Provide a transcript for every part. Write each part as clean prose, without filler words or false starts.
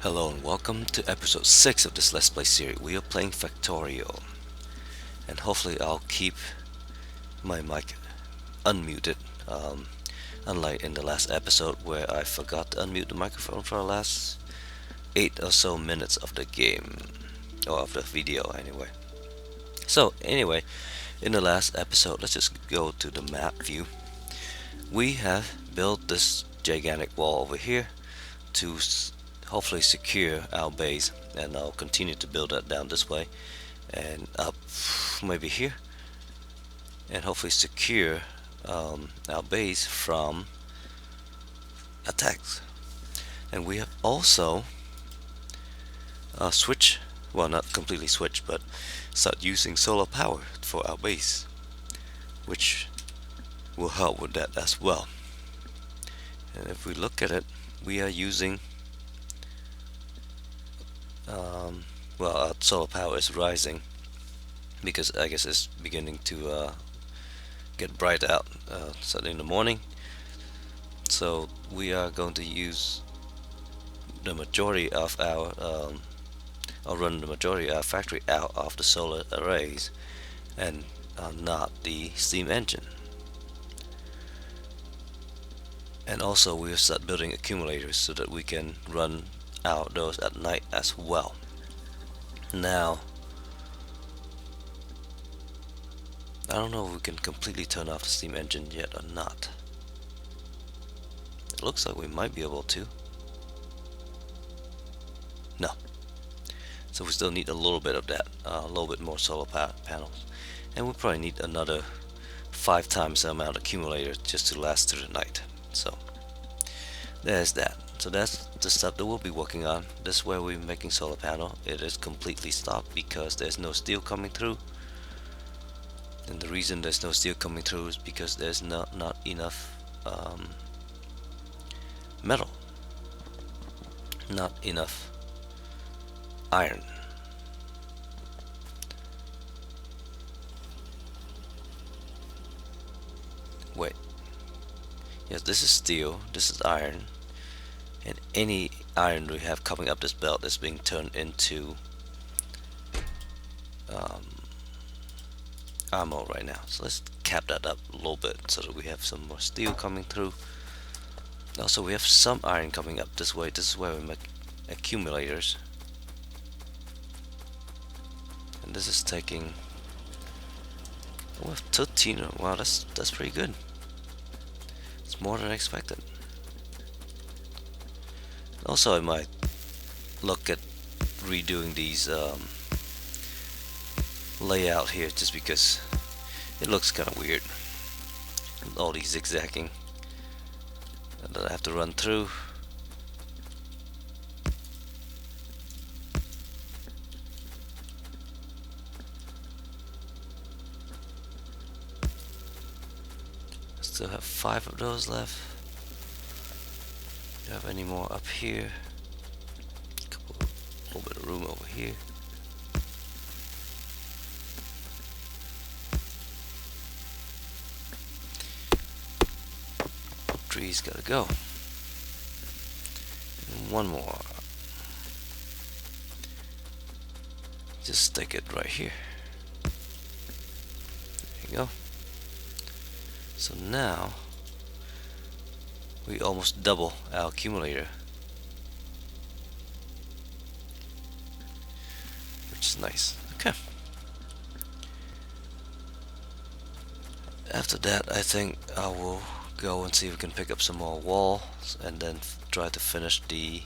Hello and welcome to episode 6 of this Let's Play series. We are playing Factorio, and hopefully I'll keep my mic unmuted, unlike in the last episode where I forgot to unmute the microphone for the last 8 or so minutes of the game, or of the video anyway. So anyway, in the last episode, let's just go to the map view. We have built this gigantic wall over here to hopefully secure our base, and I'll continue to build that down this way and up maybe here, and hopefully secure our base from attacks. And we have also switched, well, not completely switched, but start using solar power for our base, which will help with that as well. And if we look at it, we are using well, our solar power is rising because I guess it's beginning to get bright out, certainly in the morning. So we are going to use the majority of or run the majority of our factory out of the solar arrays and not the steam engine. And also we'll start building accumulators so that we can run out those at night as well. Now, I don't know if we can completely turn off the steam engine yet or not. It looks like we might be able to. No. So we still need a little bit of that, a little bit more solar panels. And we'll probably need another 5 times the amount of accumulator just to last through the night. So there's that. So that's the stuff that we'll be working on. This is where we're making solar panel. It is completely stopped because there's no steel coming through. And the reason there's no steel coming through is because there's not enough metal. Not enough iron. Wait. Yes, this is steel, this is iron. And any iron we have coming up this belt is being turned into ammo right now. So let's cap that up a little bit so that we have some more steel coming through. Also, we have some iron coming up this way. This is where we make accumulators. And this is taking, we have 13. Wow, that's pretty good. It's more than expected. Also, I might look at redoing these layout here just because it looks kind of weird. All these zigzagging that I have to run through. Still have 5 of those left. Do you have any more up here? A little bit of room over here. Trees gotta go. And one more. Just stick it right here. There you go. So now we almost double our accumulator, which is nice. Okay. After that, I think I will go and see if we can pick up some more walls and then try to finish the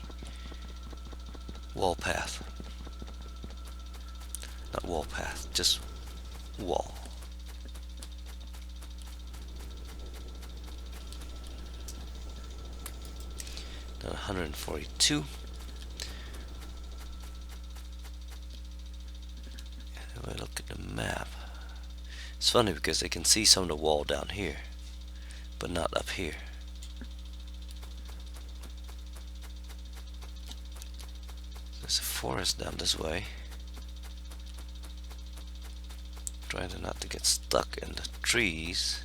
wall path. Not wall path, just wall. Now 142. And if I look at the map, it's funny because they can see some of the wall down here, but not up here. There's a forest down this way. Trying to not to get stuck in the trees.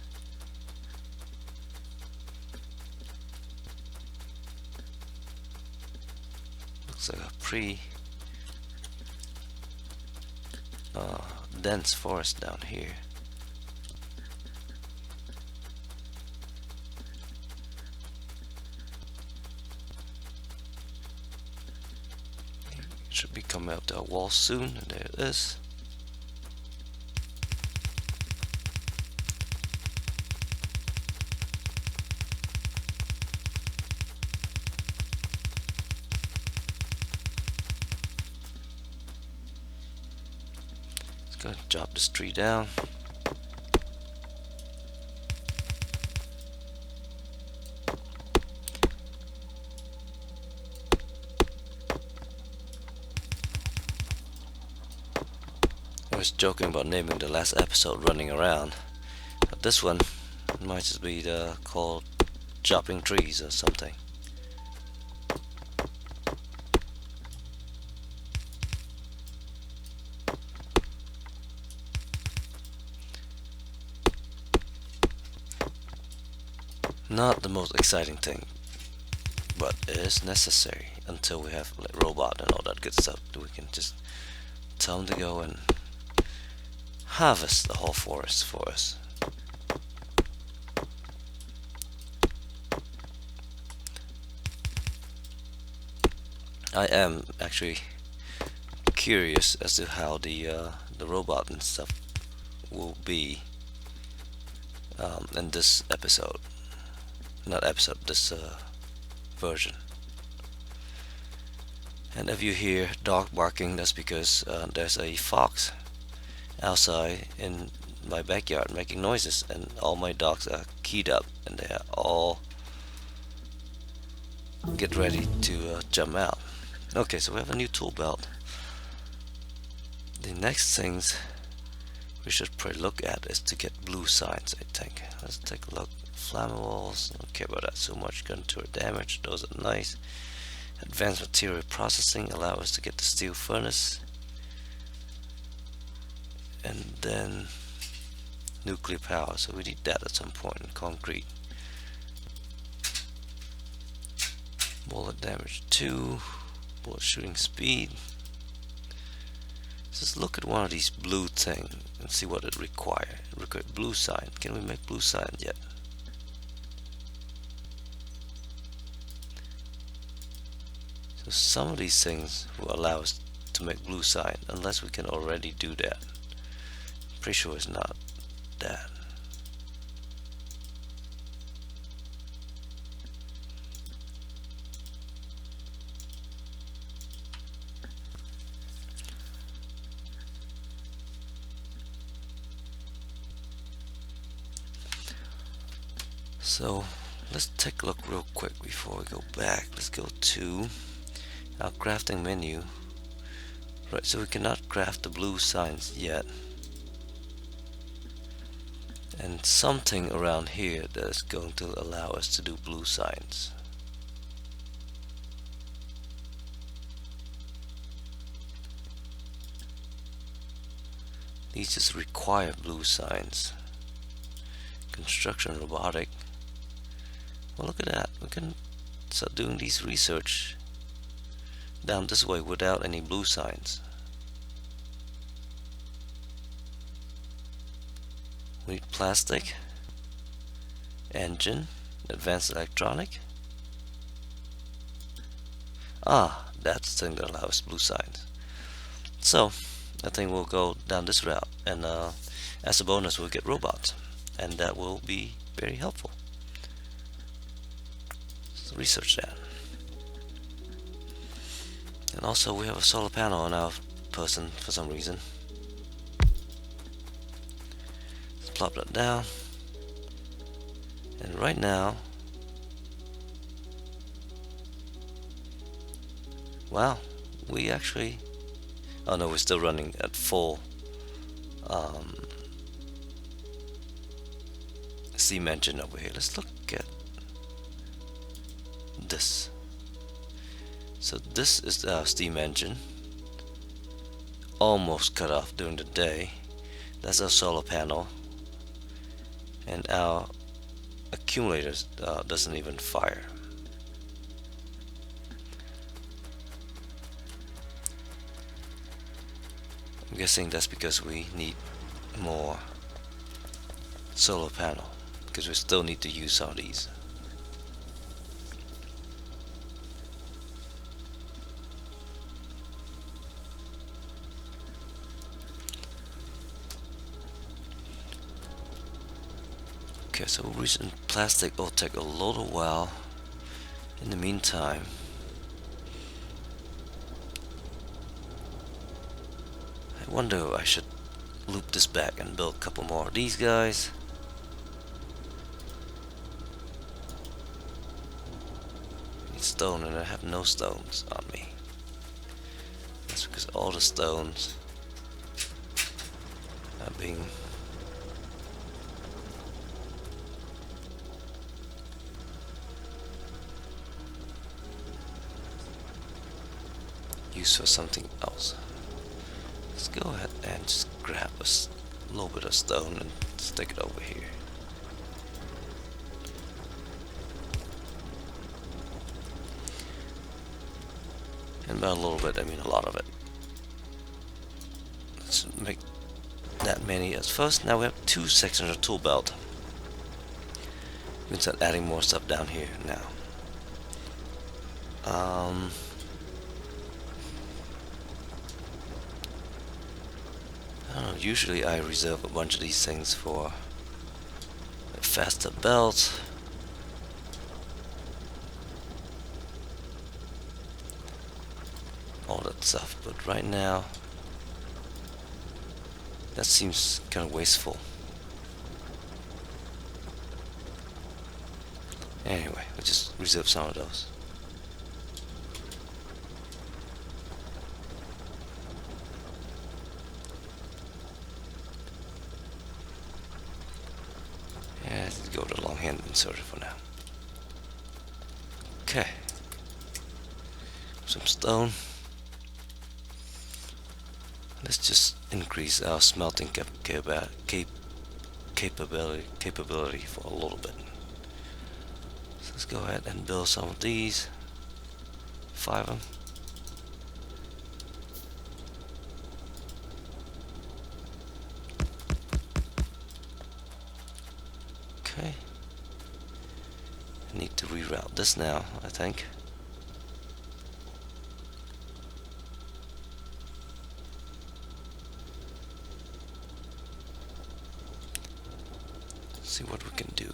Looks like a pretty dense forest down here. Should be coming up to our wall soon. And there it is. Let's go drop this tree down. I was joking about naming the last episode Running Around, but this one might just be called Chopping Trees or something. Not the most exciting thing, but it is necessary until we have like robot and all that good stuff. We can just tell them to go and harvest the whole forest for us. I am actually curious as to how the robot and stuff will be in this episode. Not episode, this version. And if you hear dog barking, that's because there's a fox outside in my backyard making noises, and all my dogs are keyed up and they are all get ready to jump out. Okay, so we have a new tool belt. The next things we should probably look at is to get blue signs, I think. Let's take a look. Flammables, don't care about that so much. Gun turret damage, those are nice. Advanced material processing allow us to get the steel furnace. And then nuclear power, so we need that at some point. In concrete. Bullet damage 2. Bullet shooting speed. Let's just look at one of these blue things and see what it requires. It requires blue sign. Can we make blue sign yet? So some of these things will allow us to make blue sign, unless we can already do that. Pretty sure it's not that. So let's take a look real quick before we go back. Let's go to our crafting menu. Right, so we cannot craft the blue signs yet. And something around here that is going to allow us to do blue signs. These just require blue signs. Construction robotic. Well, look at that. We can start doing these research down this way without any blue signs. We need plastic, engine, advanced electronic. Ah, that's the thing that allows blue signs. So I think we'll go down this route, and as a bonus we'll get robots, and that will be very helpful. So research that. And also we have a solar panel on our person for some reason. Let's plop that down. And right now, wow, we actually, oh no, we're still running at full steam engine over here. Let's look at this. So this is our steam engine, almost cut off during the day. That's our solar panel, and our accumulators doesn't even fire. I'm guessing that's because we need more solar panel, because we still need to use some of these. Okay, so recent plastic will take a little while. In the meantime, I wonder if I should loop this back and build a couple more of these guys. I need stone and I have no stones on me. That's because all the stones are being used for something else. Let's go ahead and just grab a little bit of stone and stick it over here. And by a little bit, I mean a lot of it. Let's make that many as first. Now we have 2 sections of tool belt. We can start adding more stuff down here now. I don't know, usually I reserve a bunch of these things for a faster belt. All that stuff, but right now that seems kind of wasteful. Anyway, we'll just reserve some of those. Yeah, let's go to the long hand inserter for now. Okay. Some stone. Let's just increase our smelting capability for a little bit. So let's go ahead and build some of these. 5 of them. Okay. I need to reroute this now, I think. See what we can do.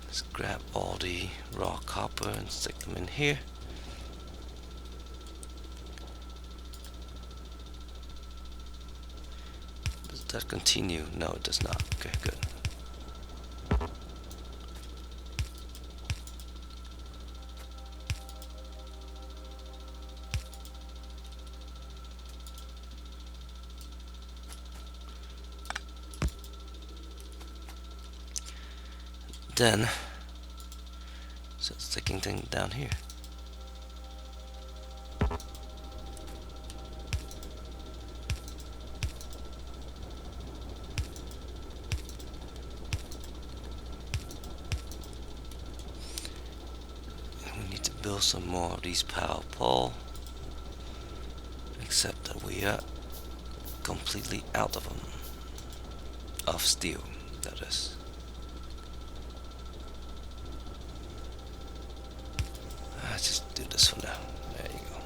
Let's grab all the raw copper and stick them in here. Does that continue? No, it does not. Okay, good. Then, so sticking thing down here. And we need to build some more of these power pole, except that we are completely out of them, of steel, that is. Let's just do this for now. There you go.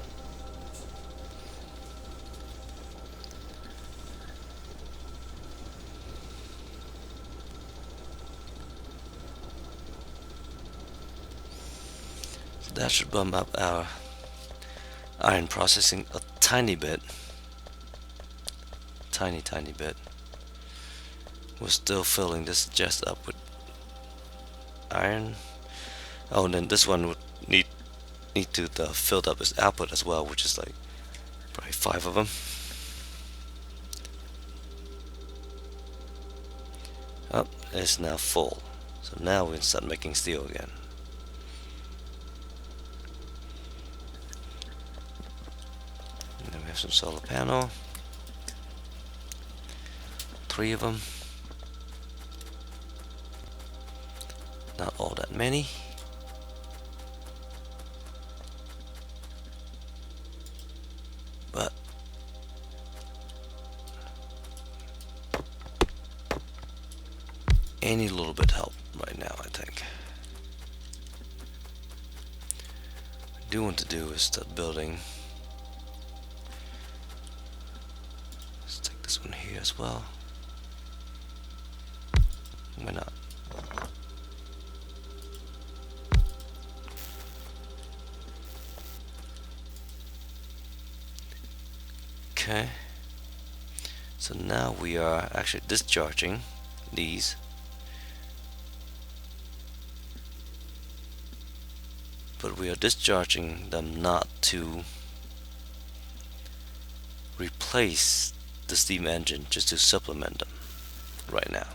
So that should bump up our iron processing a tiny bit. Tiny bit. We're still filling this chest up with iron. Oh, and then this one would need to fill up its output as well, which is like probably 5 of them. Oh, it's now full. So now we can start making steel again. And then we have some solar panel. 3 of them. Not all that many. But any little bit help right now, I think. What I do want to do is start building. Let's take this one here as well. Why not? Okay. So now we are actually discharging these. But we are discharging them not to replace the steam engine, just to supplement them right now.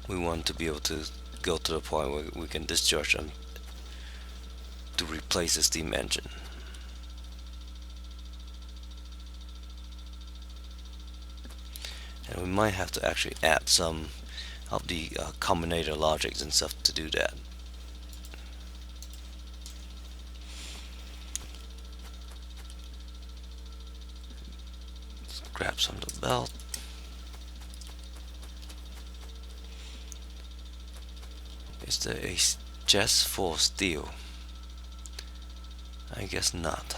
We want to be able to go to the point where we can discharge them to replace the steam engine. And we might have to actually add some of the combinator logics and stuff to do that. Let's grab some of the belt. Is there a chest for steel? I guess not.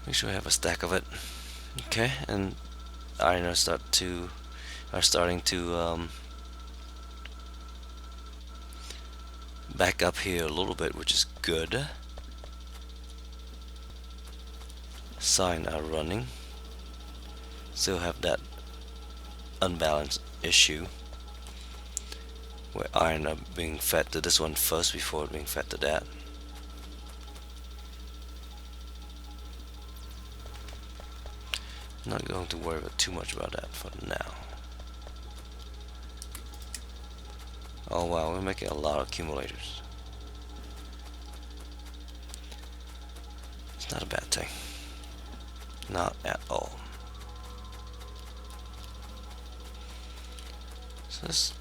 Make sure I have a stack of it. Okay, and iron are starting to back up here a little bit, which is good. Sign are running. Still have that unbalanced issue where iron are being fed to this one first before being fed to that. Not going to worry about too much about that for now. Oh wow, we're making a lot of accumulators. It's not a bad thing. Not at all. So let's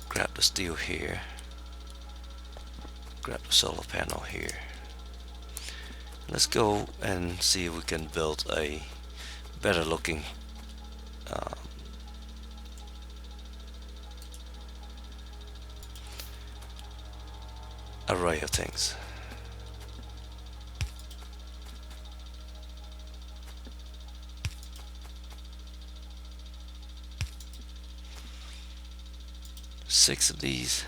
grab the steel here. Grab the solar panel here. Let's go and see if we can build a better looking array of things. Six of these.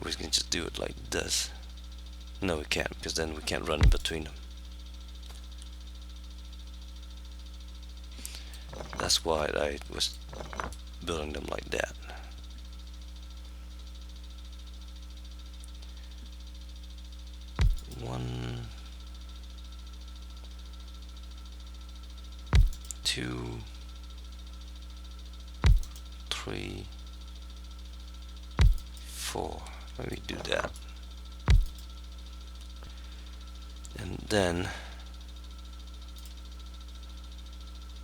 We can just do it like this. No, we can't, because then we can't run in between them. That's why I was building them like that. One, two, three, four. Maybe do that. And then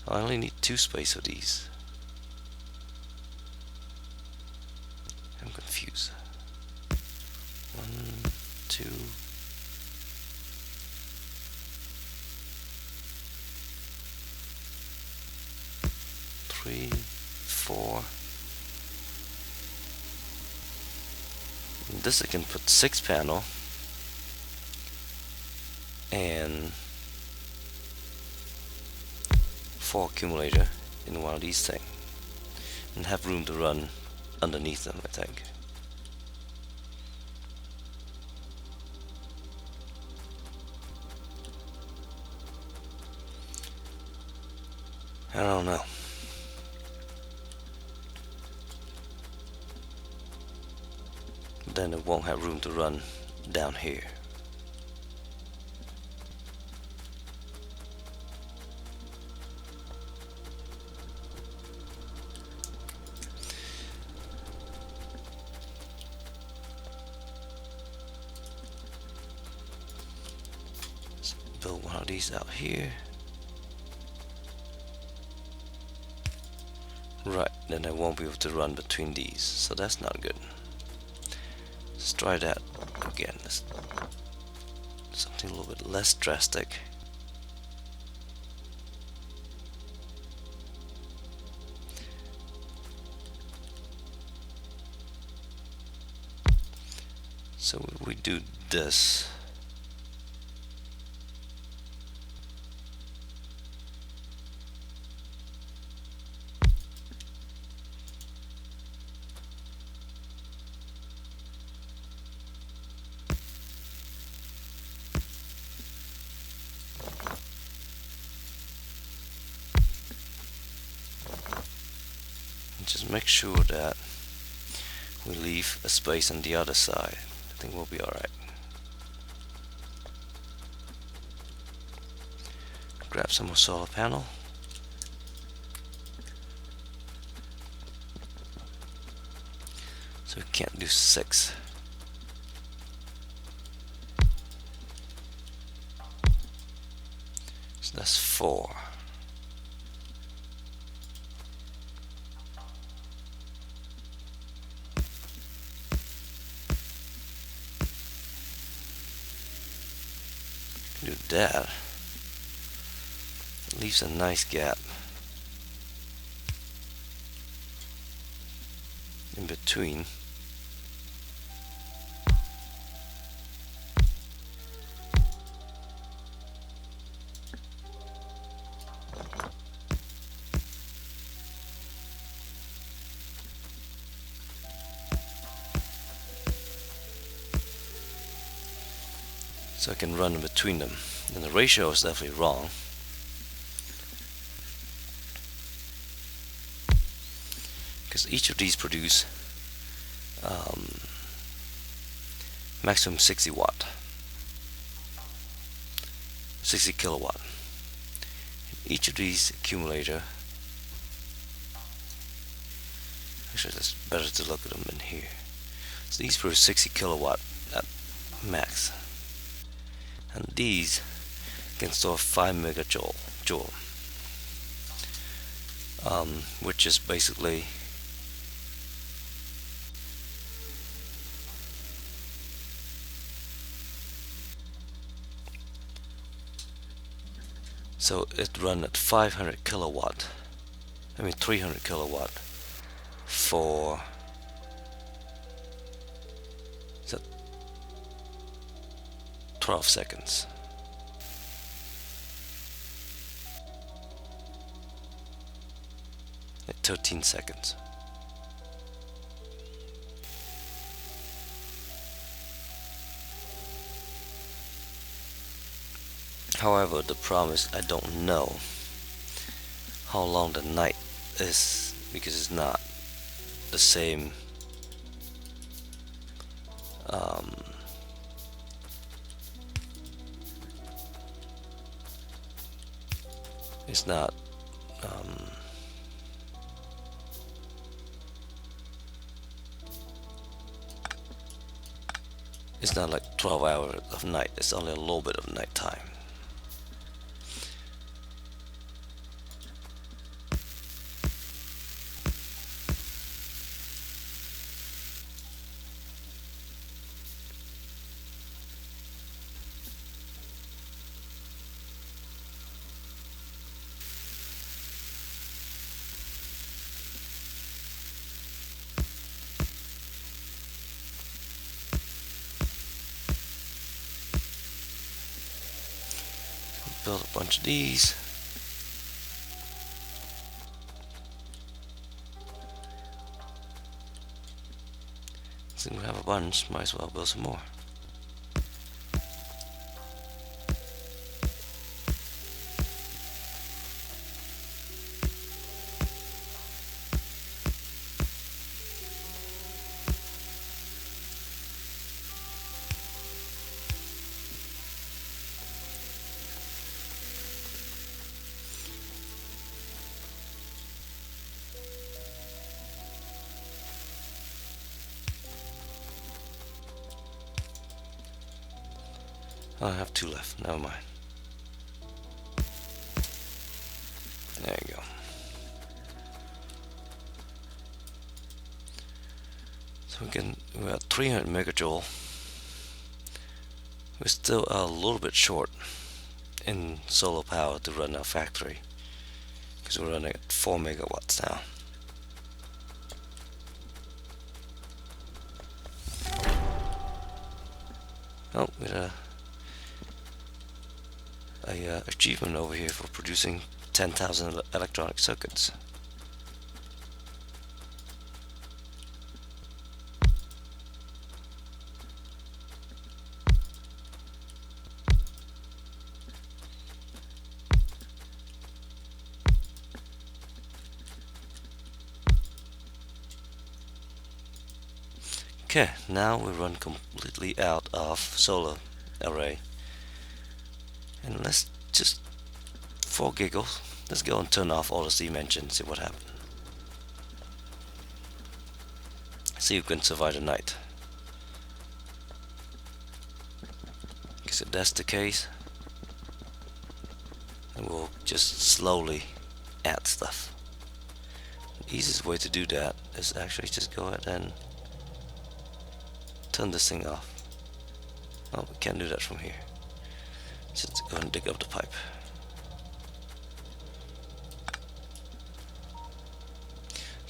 I only need 2 space of these. I'm confused. 1, 2, 3, 4. And this I can put 6 panel and 4 accumulator in one of these things and have room to run underneath them, I think. I don't know. Then it won't have room to run down here. build one of these out here. Right, then I won't be able to run between these, so that's not good. Let's try that again. Something a little bit less drastic. So we do this. Just make sure that we leave a space on the other side. I think we'll be alright. Grab some more solar panel. So we can't do 6. So that's 4. Do that. Leaves a nice gap in between. So I can run in between them. And the ratio is definitely wrong. Because each of these produce maximum 60 watt. 60 kilowatt. Each of these accumulator, actually it's better to look at them in here. So these produce 60 kilowatt at max. And these can store 5 megajoule, which is basically so it run at 500 kilowatt. 300 kilowatt for 12 seconds. At 13 seconds. However, the problem is I don't know how long the night is, because it's not the same it's not it's not like 12 hours of night. It's only a little bit of night time. Build a bunch of these. Since we have a bunch, might as well build some more. I have 2 left, never mind. So we're at 300 megajoule. We're still a little bit short in solar power to run our factory because we're running at 4 megawatts now. Oh, we got a achievement over here for producing 10,000 electronic circuits. Okay, now we run completely out of solar array. And let's just, for giggles, let's go and turn off all the steam engines, see what happens. See if we can survive the night. Because if that's the case, then we'll just slowly add stuff. The easiest way to do that is actually just go ahead and turn this thing off. Oh, we can't do that from here. Just go and dig up the pipe.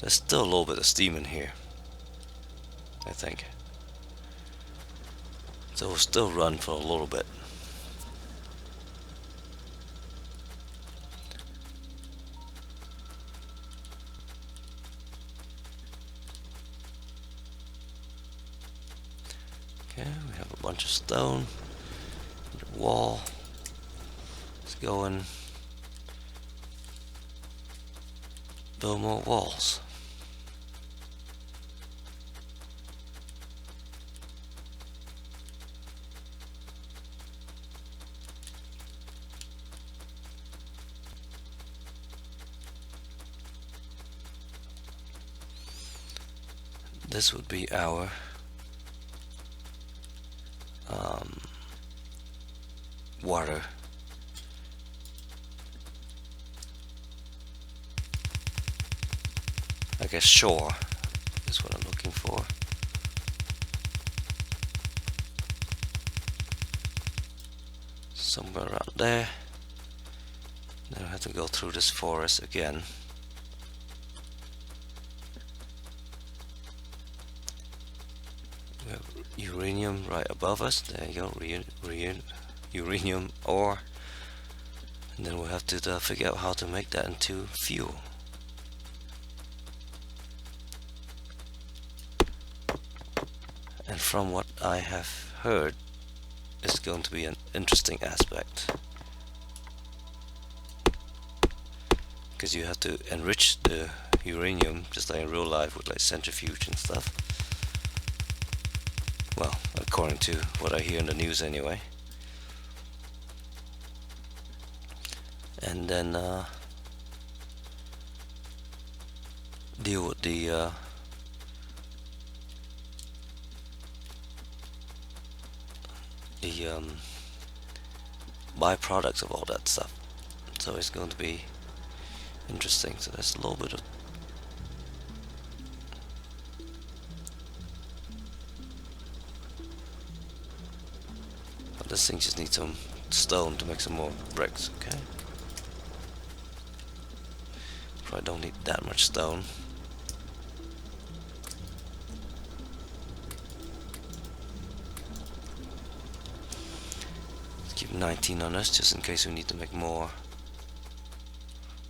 There's still a little bit of steam in here, I think. So we'll still run for a little bit. Okay, we have a bunch of stone. The wall. Let's go and build more walls. This would be our water. I guess shore is what I'm looking for. Somewhere around there. Then I have to go through this forest again. We have uranium right above us. There you go, uranium ore. And then we'll have to figure out how to make that into fuel. And from what I have heard, it's going to be an interesting aspect. Because you have to enrich the uranium, just like in real life with like centrifuge and stuff. Well, according to what I hear in the news anyway. And then deal with the byproducts of all that stuff. So it's going to be interesting. So there's a little bit of but this thing just needs some stone to make some more bricks. Okay, probably don't need that much stone. Keep 19 on us just in case we need to make more.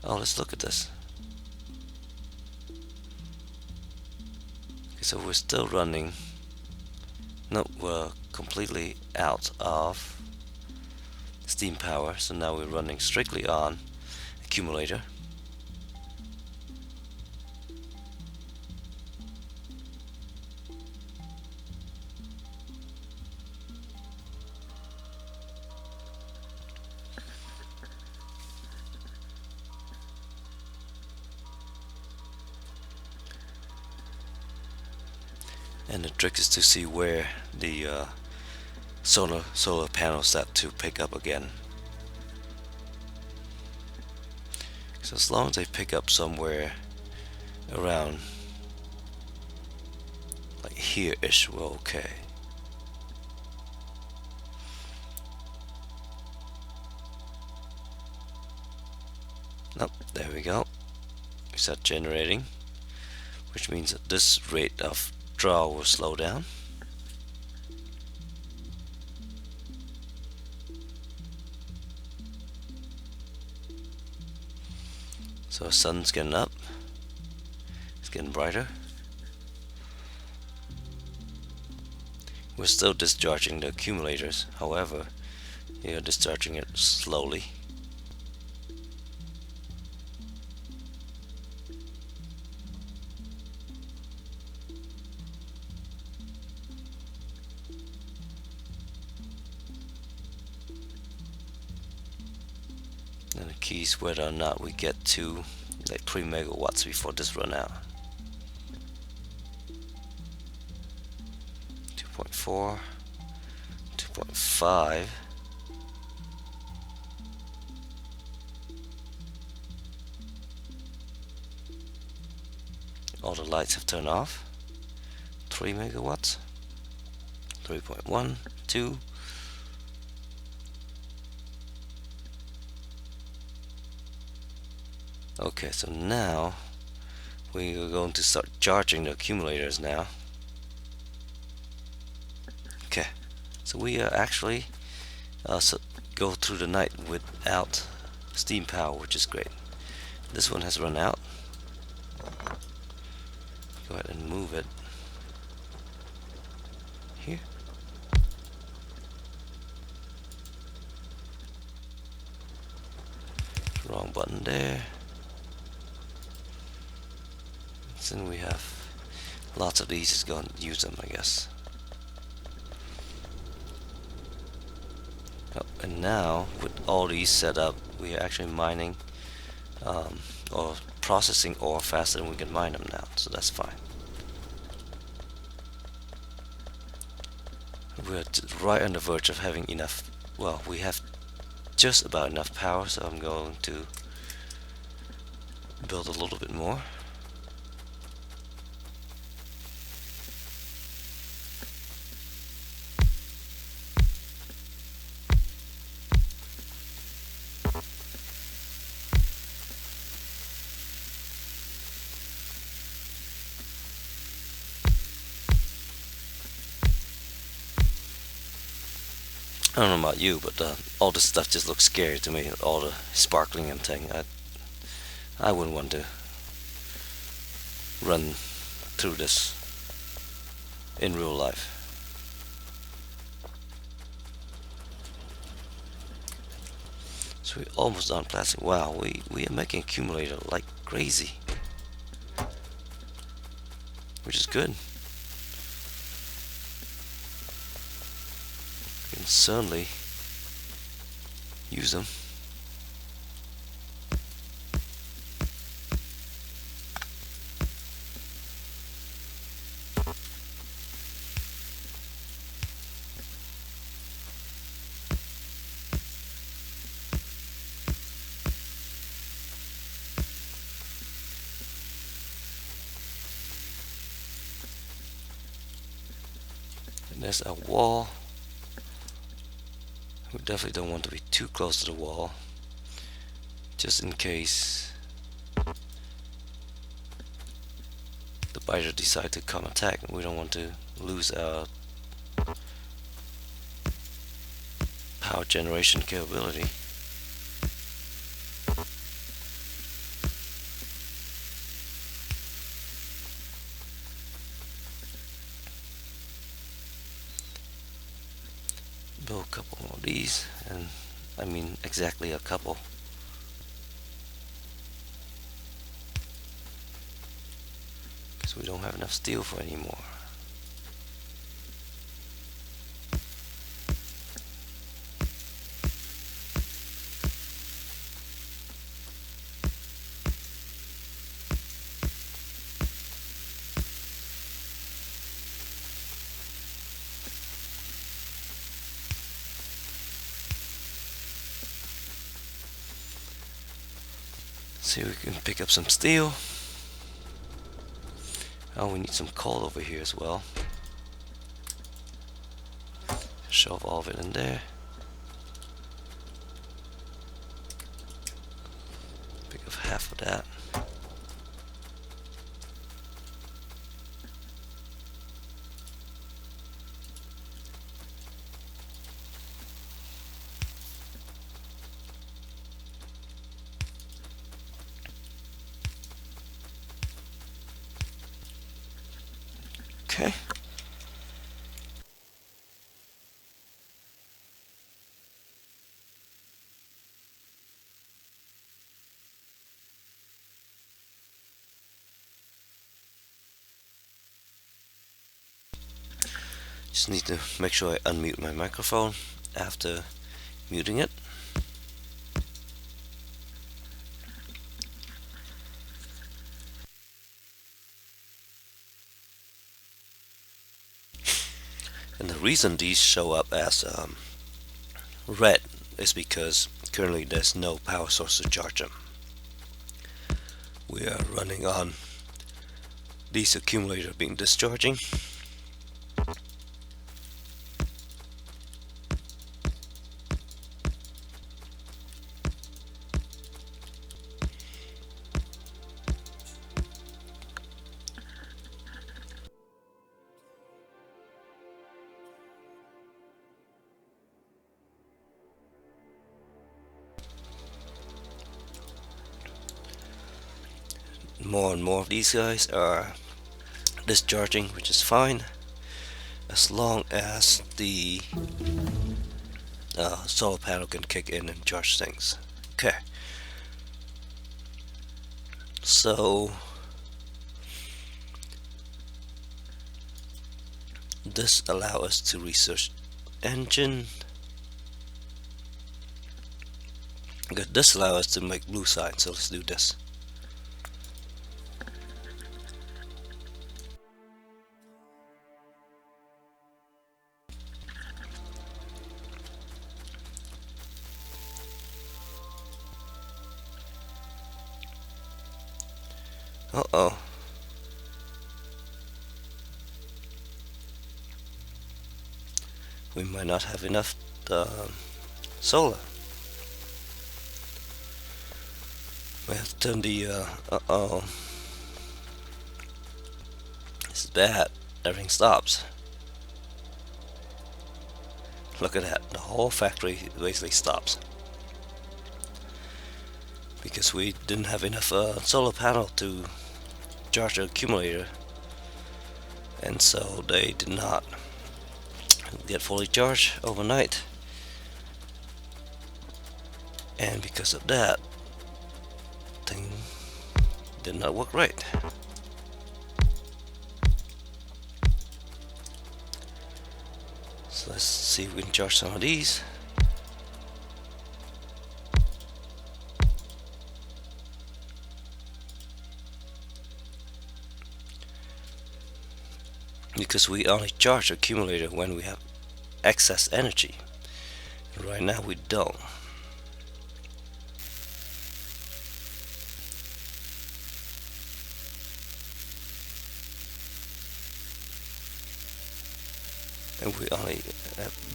Oh, let's look at this. Okay, so we're still running. No, we're completely out of steam power, so now we're running strictly on accumulator. And the trick is to see where the solar panels start to pick up again. So as long as they pick up somewhere around like here-ish, we're okay. Nope, there we go. We start generating, which means that this rate of draw will slow down. So the sun's getting up, it's getting brighter. We're still discharging the accumulators, however, you're discharging it slowly. And the key is whether or not we get to like 3 megawatts before this run out. 2.4, 2.5. All the lights have turned off. 3 megawatts. 3.1, 2. Okay, so now we are going to start charging the accumulators now. Okay, so we are actually go through the night without steam power, which is great. This one has run out. Go ahead and move it here. Wrong button there. Then we have lots of these. Just go and use them, I guess. Oh, and now with all these set up, we are actually mining or processing ore faster than we can mine them now, so that's fine. We're right on the verge of having enough. Well, we have just about enough power, so I'm going to build a little bit more. I don't know about you, but all this stuff just looks scary to me. All the sparkling and thing. I wouldn't want to run through this in real life. So we're almost done plastic. Wow, we are making accumulator like crazy, which is good. We can certainly use them. And there's a wall. We definitely don't want to be too close to the wall, just in case the biter decide to come attack. We don't want to lose our power generation capability. Build a couple more of these, and I mean exactly a couple. Because we don't have enough steel for any more. See if we can pick up some steel. Oh, we need some coal over here as well. Shove all of it in there. Pick up half of that. Okay. Just need to make sure I unmute my microphone after muting it. And the reason these show up as red is because currently there's no power source to charge them. We are running on these accumulators being discharging. More and more of these guys are discharging, which is fine as long as the solar panel can kick in and charge things. Okay, so this allows us to research engine. Good, this allows us to make blue sign, so let's do this. Uh-oh. We might not have enough solar. We have to turn the, uh-oh. This is bad. Everything stops. Look at that. The whole factory basically stops. Because we didn't have enough solar panel to charge the accumulator. And so they did not get fully charged overnight. And because of that, thing did not work right. So let's see if we can charge some of these. Because we only charge the accumulator when we have excess energy. Right now we don't. And we only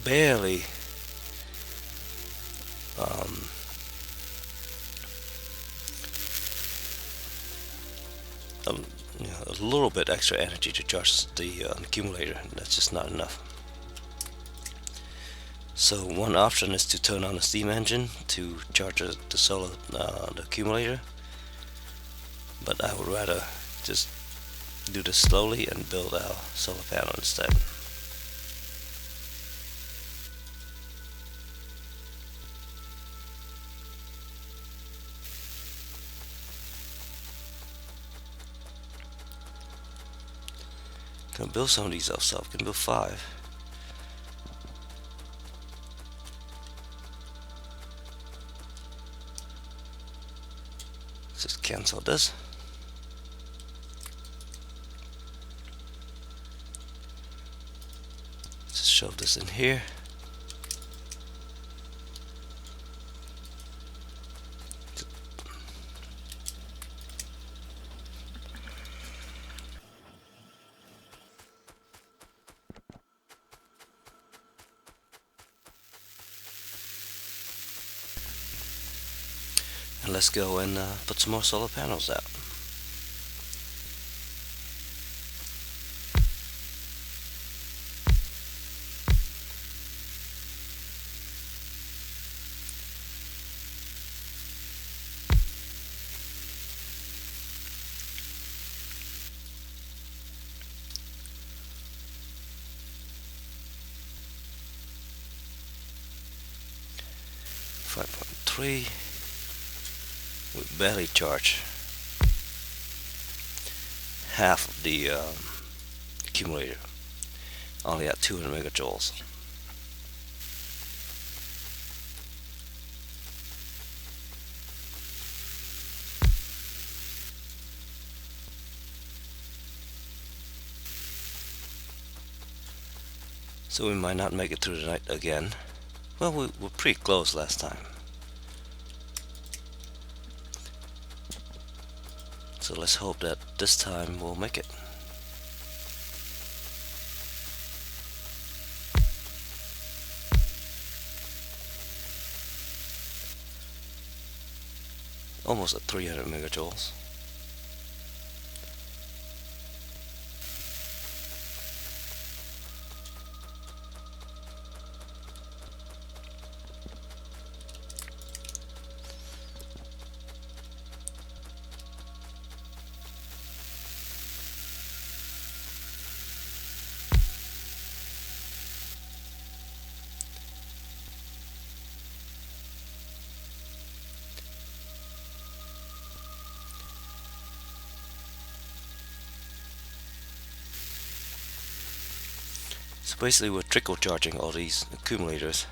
barely a little bit extra energy to charge the accumulator. That's just not enough. So one option is to turn on the steam engine to charge the solar the accumulator, but I would rather just do this slowly and build our solar panel instead. Can build some of these ourselves. Can build 5. Let's just cancel this. Just shove this in here. let's go and put some more solar panels out. Five point three. We barely charge half of the accumulator, only at 200 megajoules. So we might not make it through the night again. Well, we were pretty close last time. So let's hope that this time we'll make it. Almost at 300 megajoules. So basically we're trickle charging all these accumulators.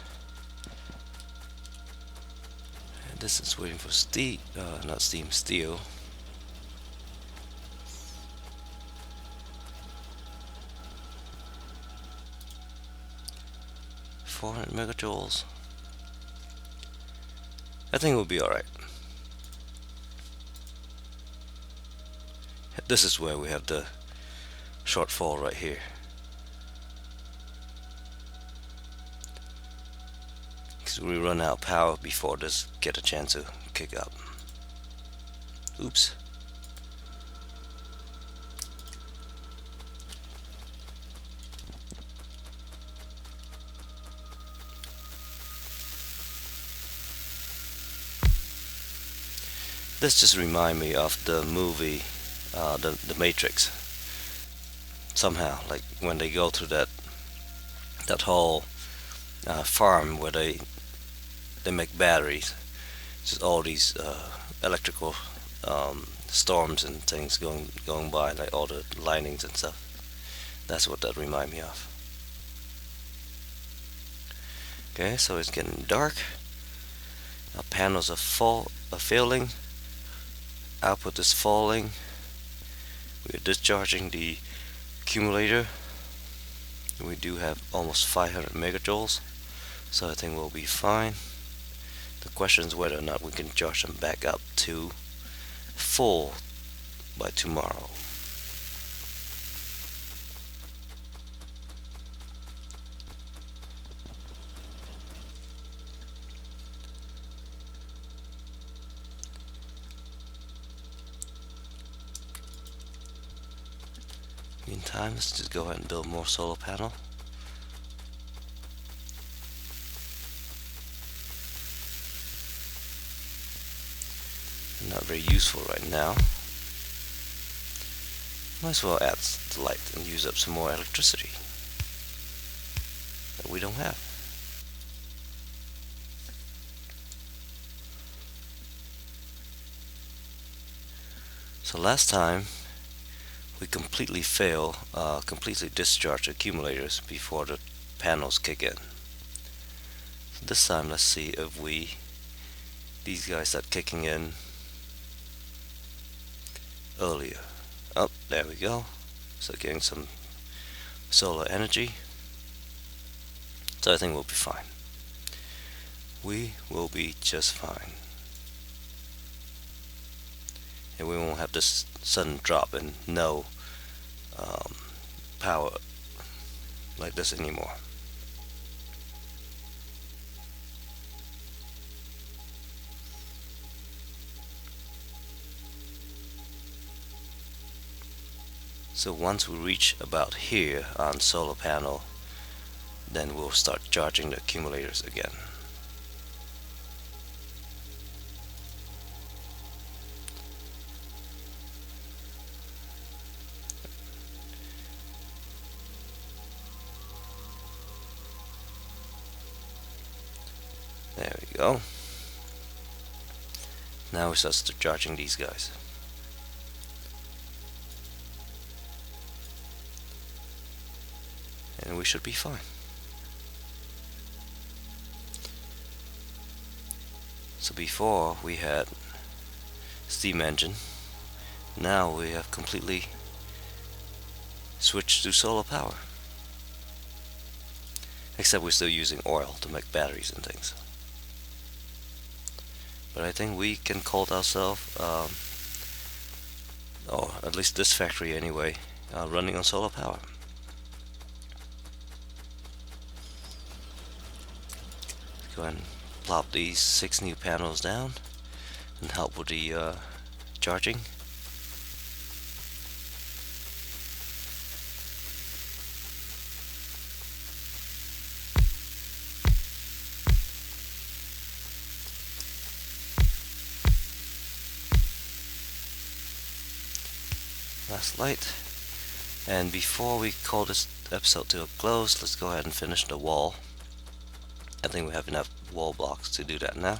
And this is waiting for steel, not steam, steel. .400 megajoules. I think we'll be alright. This is where we have the shortfall right here. Because we run out of power before this get a chance to kick up. Oops. This just reminds me of the movie, the Matrix. Somehow, like when they go through that whole farm where they make batteries, just all these electrical storms and things going by, like all the lightnings and stuff. That's what that reminds me of. Okay, so it's getting dark. Our panels are failing. Output is falling. We're discharging the accumulator. We do have almost 500 megajoules, so I think we'll be fine. The question is whether or not we can charge them back up to full by tomorrow. Meantime, let's just go ahead and build more solar panel. Not very useful right now. Might as well add the light and use up some more electricity that we don't have. So last time we completely completely discharge accumulators before the panels kick in. So this time let's see if these guys start kicking in earlier. Oh, there we go. So getting some solar energy. So I think we'll be fine. We will be just fine. And we won't have this sudden drop in no power like this anymore. So once we reach about here on solar panel, then we'll start charging the accumulators again. There we go. Now we start charging these guys. And we should be fine. So before we had steam engine, now we have completely switched to solar power. Except we're still using oil to make batteries and things. But I think we can call ourselves, or at least this factory anyway, running on solar power. Go ahead and plop these 6 new panels down and help with the charging. Last light. And before we call this episode to a close, let's go ahead and finish the wall. I think we have enough wall blocks to do that now.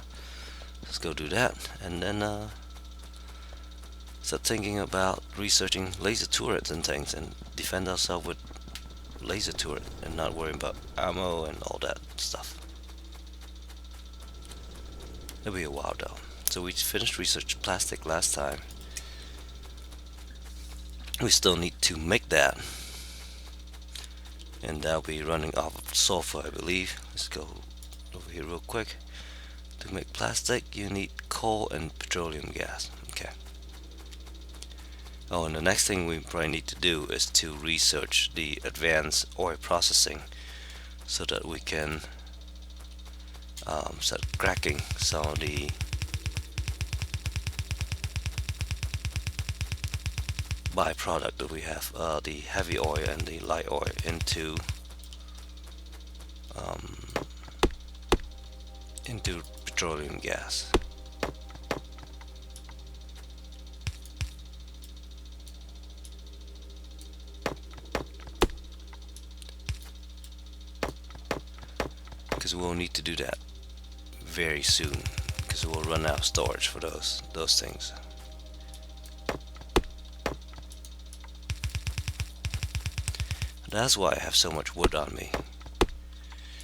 Let's go do that, and then start thinking about researching laser turrets and things, and defend ourselves with laser turret, and not worrying about ammo and all that stuff. It'll be a while though. So we finished research plastic last time. We still need to make that, and that'll be running off of sulfur, I believe. Let's go over here real quick. To make plastic, you need coal and petroleum gas. Okay. Oh, and the next thing we probably need to do is to research the advanced oil processing, so that we can start cracking some of the byproduct that we have, the heavy oil and the light oil, into petroleum gas. Because we'll need to do that very soon, because we'll run out of storage for those things. That's why I have so much wood on me,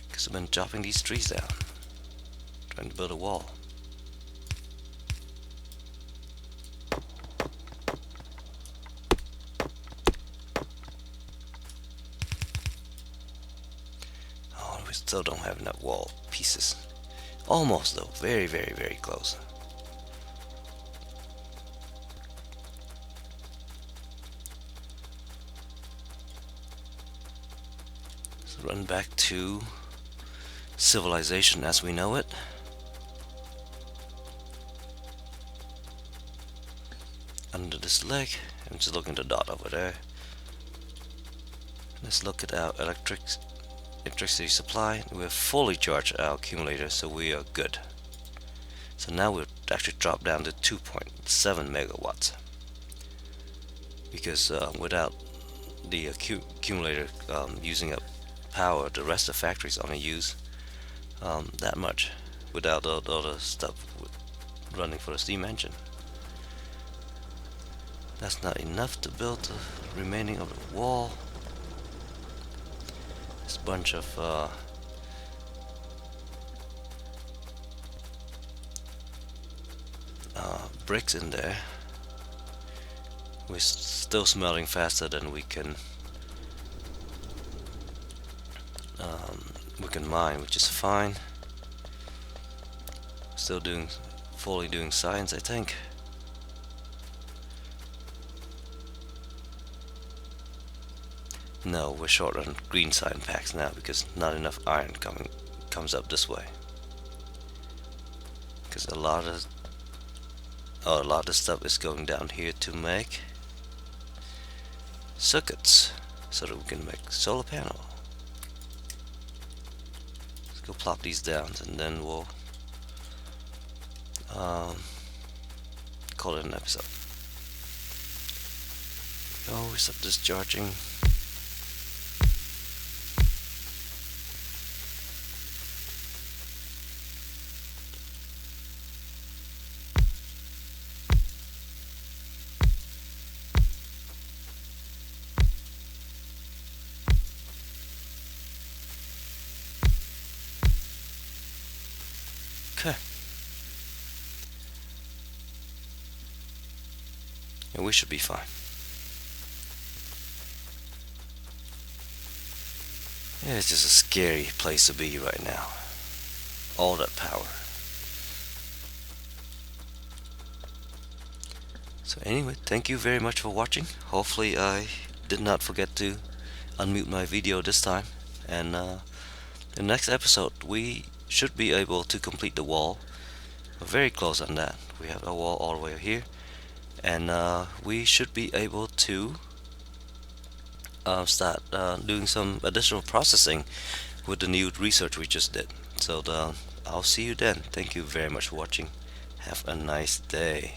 because I've been chopping these trees down, trying to build a wall. Oh, we still don't have enough wall pieces. Almost though, very, very, very close. Run back to civilization as we know it. Under this leg, I'm just looking at the dot over there. Let's look at our electricity supply. We have fully charged our accumulator, so we are good. So now we'll actually drop down to 2.7 megawatts, because without the accumulator using up power, the rest of the factories only use that much, without all the stuff running for the steam engine. That's not enough to build the remaining of the wall. This bunch of bricks in there. We're still smelting faster than we can mine, which is fine. Still fully doing science, I think. No, we're short on green sign packs now, because not enough iron comes up this way. Because a lot of the stuff is going down here to make. circuits so that we can make solar panel. Let's go plop these down and then we'll um, call it an episode. Oh, we start discharging. Okay. And we should be fine. Yeah, it's just a scary place to be right now. All that power. So anyway, thank you very much for watching. Hopefully I did not forget to unmute my video this time. And in the next episode we should be able to complete the wall. We're very close on that. We have a wall all the way here. And we should be able to start doing some additional processing with the new research we just did. So I'll see you then. Thank you very much for watching. Have a nice day.